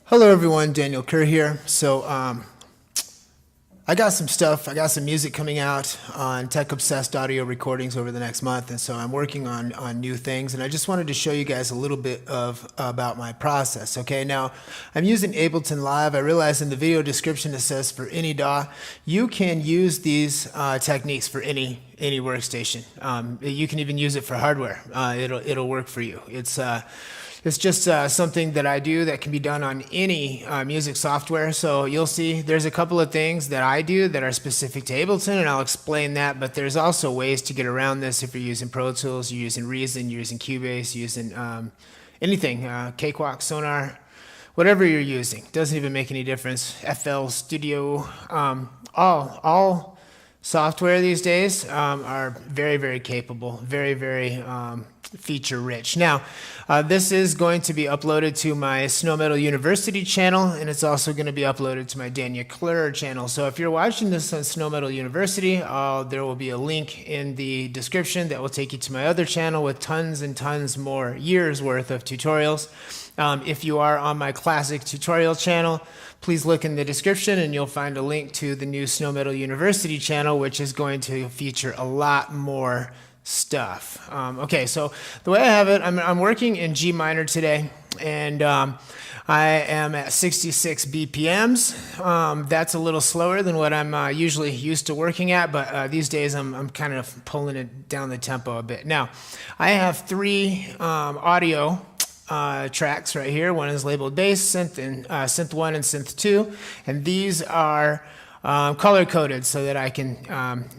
Hello everyone, Daniel Kerr here. So I got some music coming out on Tech Obsessed audio recordings over the next month, and so I'm working on new things, and I just wanted to show you guys a little bit about my process. Okay, now I'm using Ableton Live. I realize in the video description it says for any DAW. You can use these techniques for any workstation. You can even use it for hardware. It'll work for you. It's just something that I do that can be done on any music software. So you'll see there's a couple of things that I do that are specific to Ableton, and I'll explain that. But there's also ways to get around this if you're using Pro Tools, you're using Reason, you're using Cubase, you're using anything, Cakewalk, Sonar, whatever you're using. Doesn't even make any difference. FL Studio, all software these days are very, very capable, very feature rich. Now, this is going to be uploaded to my SnowMetal University channel, and it's also going to be uploaded to my Daniel Kerr channel. So if you're watching this on SnowMetal University, there will be a link in the description that will take you to my other channel with tons and tons more years worth of tutorials. If you are on my classic tutorial channel, please look in the description and you'll find a link to the new SnowMetal University channel, which is going to feature a lot more stuff. Okay, so the way I have it, I'm working in G minor today, and I am at 66 BPMs. That's a little slower than what I'm usually used to working at, but these days I'm kind of pulling it down the tempo a bit. Now, I have three audio tracks right here. One is labeled bass, synth, and synth 1 and synth 2, and these are color coded so that I can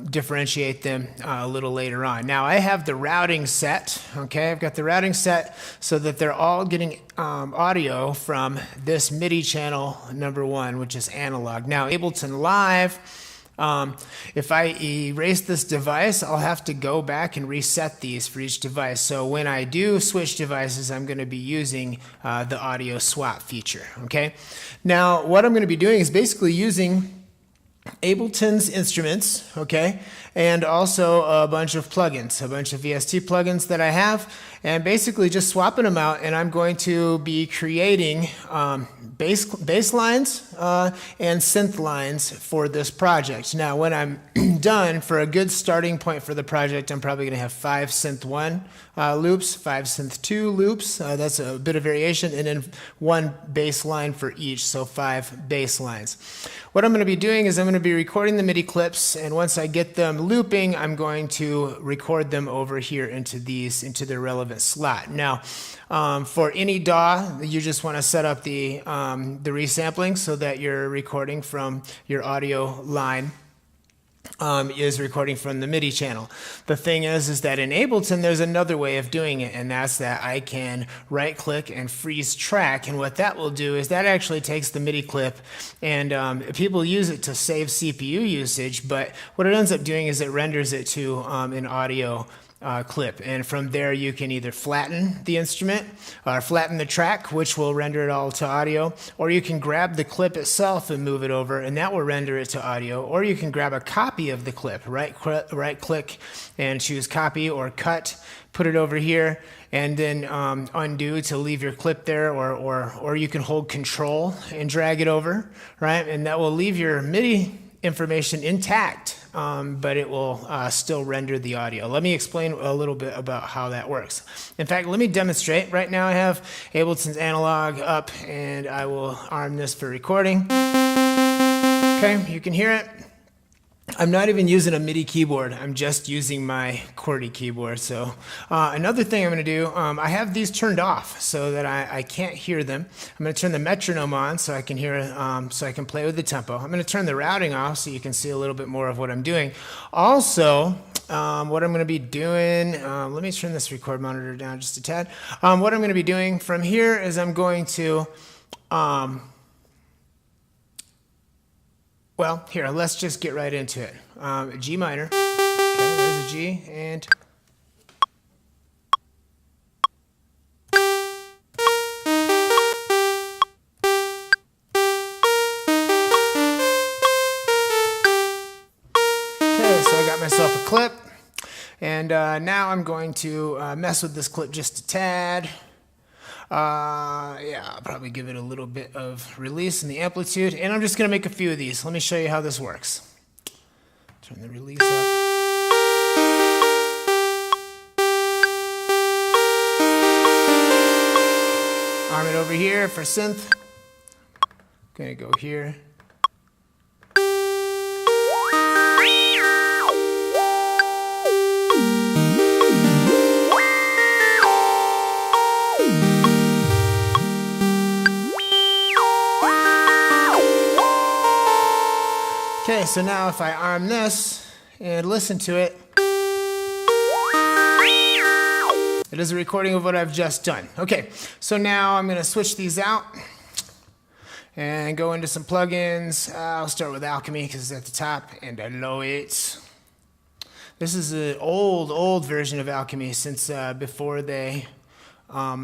differentiate them a little later on. Now I have the routing set. Okay, I've got the routing set so that they're all getting audio from this MIDI channel number 1, which is analog. Now Ableton Live, if I erase this device, I'll have to go back and reset these for each device. So when I do switch devices, I'm going to be using the audio swap feature. Okay, now what I'm going to be doing is basically using Ableton's instruments, okay, and also a bunch of plugins, a bunch of VST plugins that I have, and basically just swapping them out, and I'm going to be creating bass lines and synth lines for this project. Now, when I'm done, for a good starting point for the project, I'm probably going to have 5 synth 1 loops, 5 synth 2 loops, that's a bit of variation, and then 1 bass line for each, so 5 bass lines. What I'm going to be doing is I'm going to be recording the MIDI clips, and once I get them looping, I'm going to record them over here into their relevant slot. Now, for any DAW, you just want to set up the resampling so that you're recording from your audio line is recording from the MIDI channel. The thing is that in Ableton there's another way of doing it, and that's that I can right click and freeze track, and what that will do is that actually takes the MIDI clip, and people use it to save CPU usage, but what it ends up doing is it renders it to an audio clip, and from there you can either flatten the instrument or flatten the track, which will render it all to audio, or you can grab the clip itself and move it over, and that will render it to audio, or you can grab a copy of the clip, right click and choose copy or cut, put it over here, and then undo to leave your clip there, or you can hold control and drag it over, right, and that will leave your MIDI information intact, but it will still render the audio. Let me explain a little bit about how that works. In fact, let me demonstrate. Right now I have Ableton's analog up, and I will arm this for recording. Okay, you can hear it. I'm not even using a MIDI keyboard. I'm just using my QWERTY keyboard. So another thing I'm going to do, I have these turned off so that I can't hear them. I'm going to turn the metronome on so I can hear, so I can play with the tempo. I'm going to turn the routing off so you can see a little bit more of what I'm doing. Also, what I'm going to be doing, let me turn this record monitor down just a tad. What I'm going to be doing from here is I'm going to well, here, let's just get right into it. G minor. Okay, there's a G, and okay, so I got myself a clip, and now I'm going to mess with this clip just a tad. Yeah, I'll probably give it a little bit of release in the amplitude, and I'm just going to make a few of these. Let me show you how this works. Turn the release up. Arm it over here for synth. Gonna go here. Okay, so now if I arm this and listen to it, it is a recording of what I've just done. Okay, so now I'm going to switch these out and go into some plugins. I'll start with Alchemy because it's at the top, and I love it. This is an old version of Alchemy since before they... let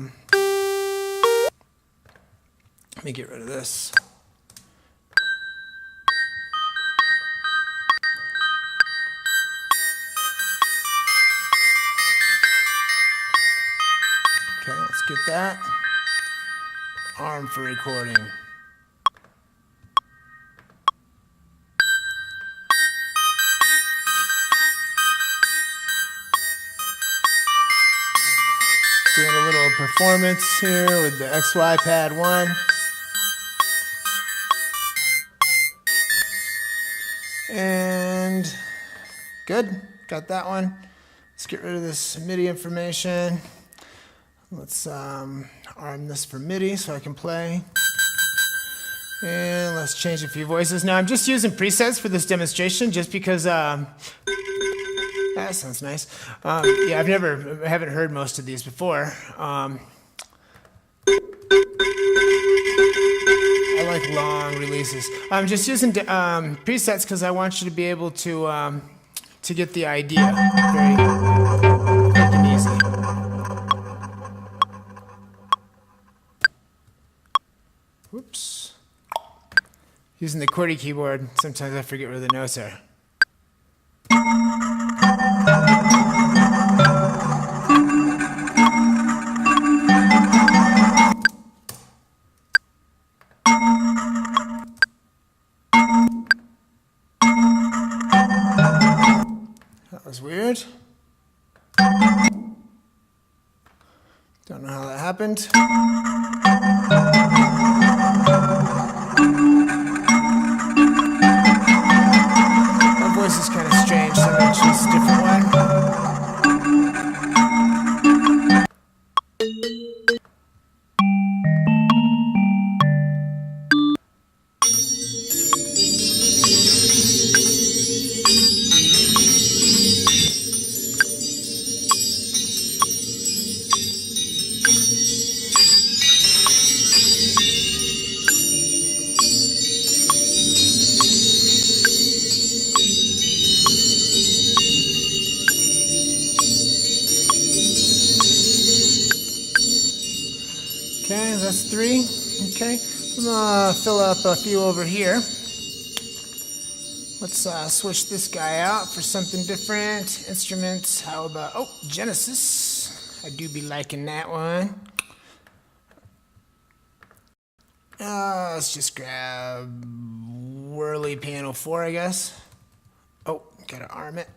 me get rid of this. Okay, let's get that. Arm for recording. Doing a little performance here with the XY pad 1. And good, got that one. Let's get rid of this MIDI information. Let's arm this for MIDI so I can play. And let's change a few voices. Now I'm just using presets for this demonstration just because that sounds nice. Yeah, I haven't heard most of these before. I like long releases. I'm just using presets because I want you to be able to get the idea. Very quick and easy. Whoops. Using the QWERTY keyboard, sometimes I forget where the notes are. That was weird. Don't know how that happened. My voice is kind of strange, so I'm going to choose a different one. Okay, that's 3. Okay, I'm gonna fill up a few over here. Let's switch this guy out for something different. Instruments, how about, oh, Genesis. I do be liking that one. Let's just grab Whirly Piano 4, I guess. Oh, gotta arm it.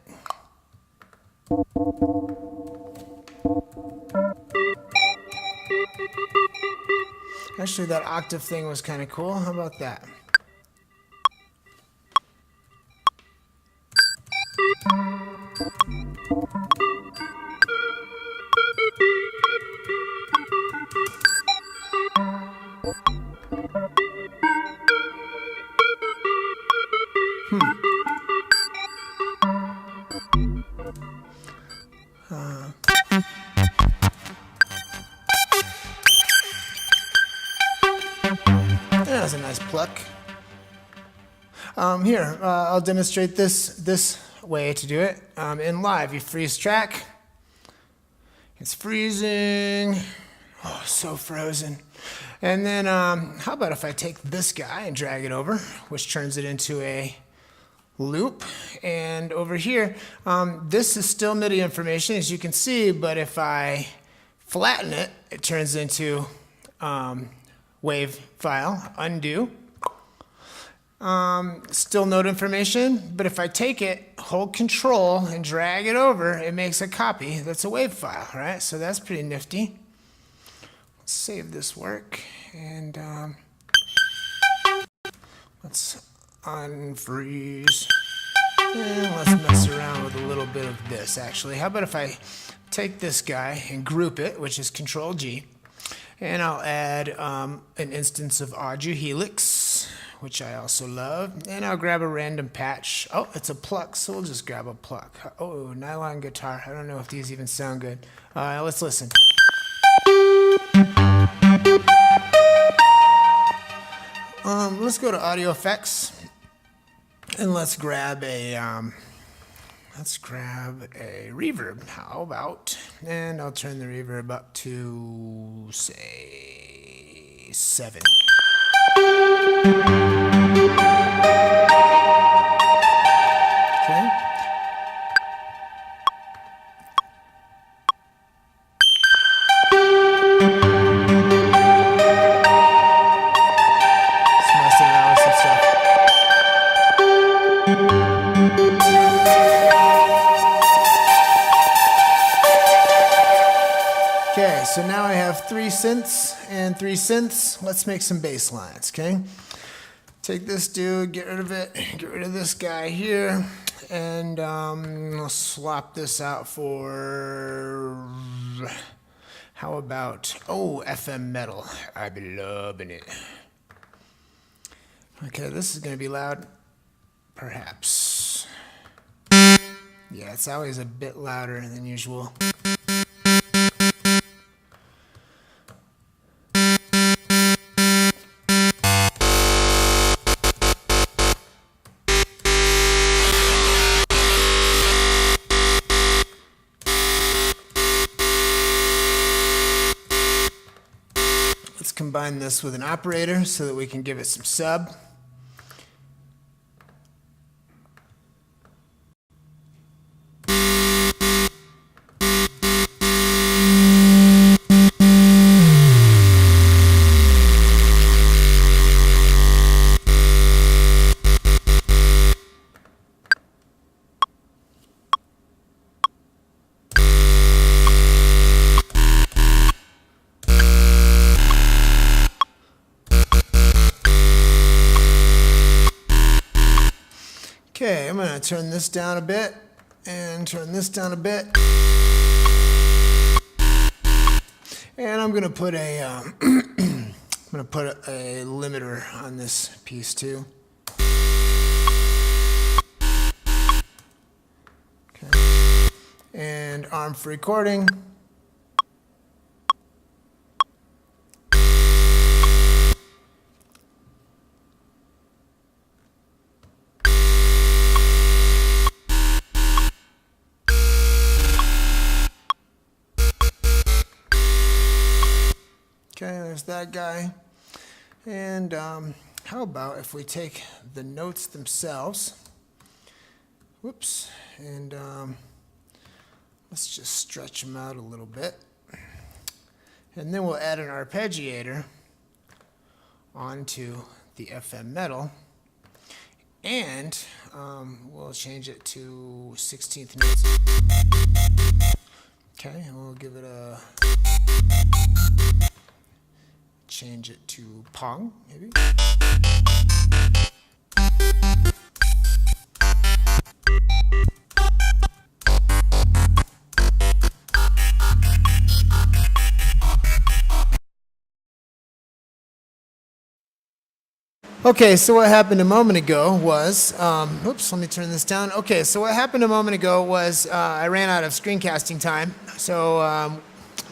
Actually, that octave thing was kind of cool. How about that? That was a nice pluck. Here, I'll demonstrate this way to do it. In live, you freeze track. It's freezing. Oh, so frozen. And then, how about if I take this guy and drag it over, which turns it into a loop. And over here, this is still MIDI information, as you can see, but if I flatten it, it turns into wave file, undo. Still note information, but if I take it, hold control and drag it over, it makes a copy that's a wave file, right? So that's pretty nifty. Let's save this work and let's unfreeze. And let's mess around with a little bit of this actually. How about if I take this guy and group it, which is Control G, and I'll add an instance of Audio Helix, which I also love, and I'll grab a random patch. Oh, it's a pluck, so we'll just grab a pluck. Oh, nylon guitar. I don't know if these even sound good. Let's listen. Let's go to audio effects, and let's grab a reverb. How about? And I'll turn the reverb up to say 7. Okay. Okay, so now I have 3 synths and 3 synths. Let's make some bass lines, okay? Take this dude, get rid of it, get rid of this guy here, and I'll swap this out for, how about, oh, FM metal. I've been loving it. Okay, this is going to be loud, perhaps. Yeah, it's always a bit louder than usual. Let's combine this with an operator so that we can give it some sub. Okay, I'm going to turn this down a bit and turn this down a bit. And I'm going to put a a limiter on this piece too. Okay. And arm for recording. Okay, there's that guy. And how about if we take the notes themselves, whoops, and let's just stretch them out a little bit. And then we'll add an arpeggiator onto the FM metal. And we'll change it to 16th notes. Okay, and we'll give it a... change it to Pong, maybe. Okay, so what happened a moment ago was, oops, let me turn this down. Okay, so what happened a moment ago was I ran out of screencasting time, so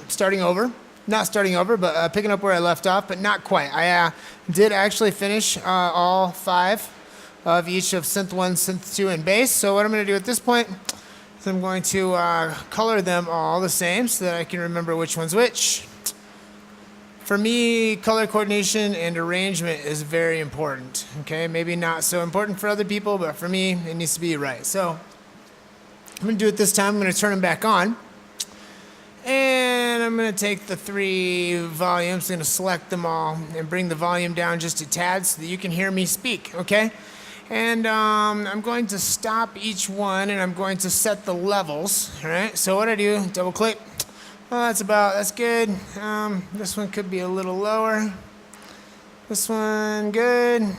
starting over. Not starting over, but picking up where I left off, but not quite. I did actually finish all 5 of each of synth 1, synth 2, and bass. So what I'm going to do at this point is I'm going to color them all the same so that I can remember which one's which. For me, color coordination and arrangement is very important. Okay, maybe not so important for other people, but for me, it needs to be right. So I'm going to do it this time. I'm going to turn them back on. And I'm going to take the 3 volumes, I'm going to select them all and bring the volume down just a tad so that you can hear me speak, okay? And I'm going to stop each one and I'm going to set the levels, all right? So what I do, double click. Oh, that's good. This one could be a little lower. This one, good.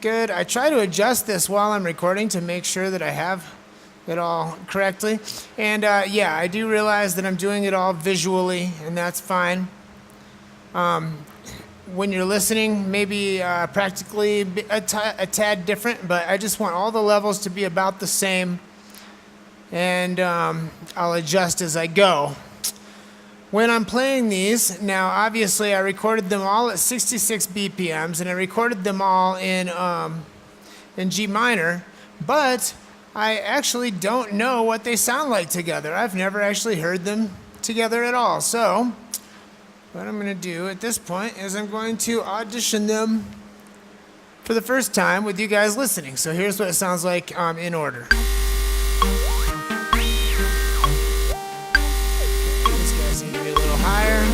Good. I try to adjust this while I'm recording to make sure that I have it all correctly. And yeah, I do realize that I'm doing it all visually, and that's fine. When you're listening, maybe practically a tad different, but I just want all the levels to be about the same, and I'll adjust as I go. When I'm playing these, now obviously I recorded them all at 66 BPMs, and I recorded them all in G minor, but I actually don't know what they sound like together. I've never actually heard them together at all. So what I'm going to do at this point is I'm going to audition them for the first time with you guys listening. So here's what it sounds like in order. These guys need to be a little higher.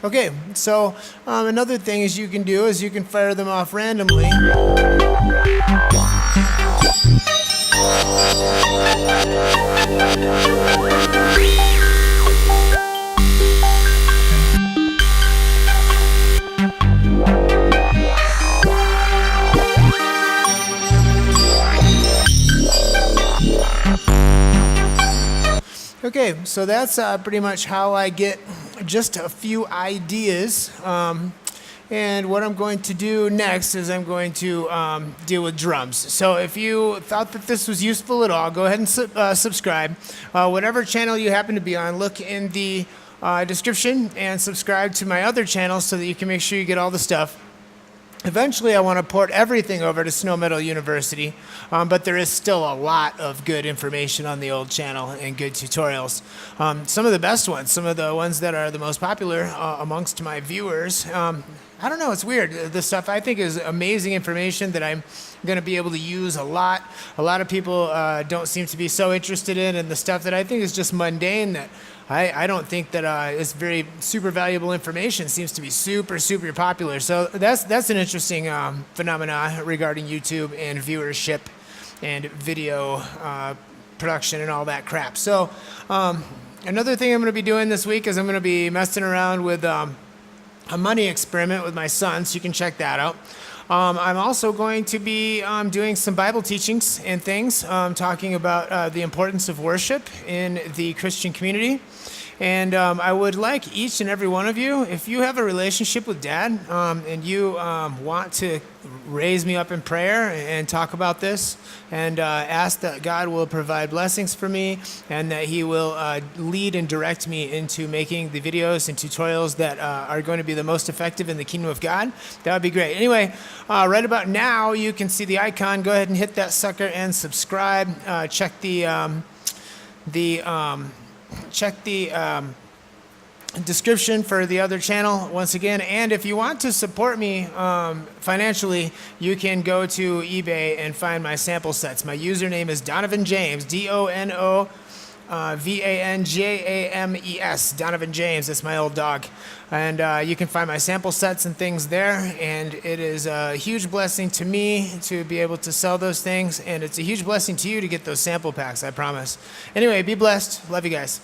Okay, so another thing is you can do is you can fire them off randomly. Okay, so that's pretty much how I get just a few ideas. And what I'm going to do next is I'm going to deal with drums. So if you thought that this was useful at all, go ahead and subscribe. Whatever channel you happen to be on, look in the description and subscribe to my other channels so that you can make sure you get all the stuff. Eventually, I want to port everything over to SnowMetal University, but there is still a lot of good information on the old channel and good tutorials. Some of the best ones, some of the ones that are the most popular amongst my viewers. I don't know, it's weird. The stuff I think is amazing information that I'm going to be able to use a lot. A lot of people don't seem to be so interested in, and the stuff that I think is just mundane that I don't think that it's very super valuable information seems to be super popular. So that's an interesting phenomena regarding YouTube and viewership and video production and all that crap. So another thing I'm going to be doing this week is I'm going to be messing around with a money experiment with my son, so you can check that out. I'm also going to be doing some Bible teachings and things, talking about the importance of worship in the Christian community. And I would like each and every one of you, if you have a relationship with Dad and you want to raise me up in prayer and talk about this and ask that God will provide blessings for me and that He will lead and direct me into making the videos and tutorials that are going to be the most effective in the kingdom of God, that would be great. Anyway, right about now, you can see the icon. Go ahead and hit that sucker and subscribe. Check the description for the other channel once again, and if you want to support me financially, you can go to eBay and find my sample sets. My username is Donovan James, DONOVANJAMES, Donovan James. That's my old dog, and you can find my sample sets and things there, and it is a huge blessing to me to be able to sell those things, and it's a huge blessing to you to get those sample packs, I promise. Anyway, be blessed. Love you guys.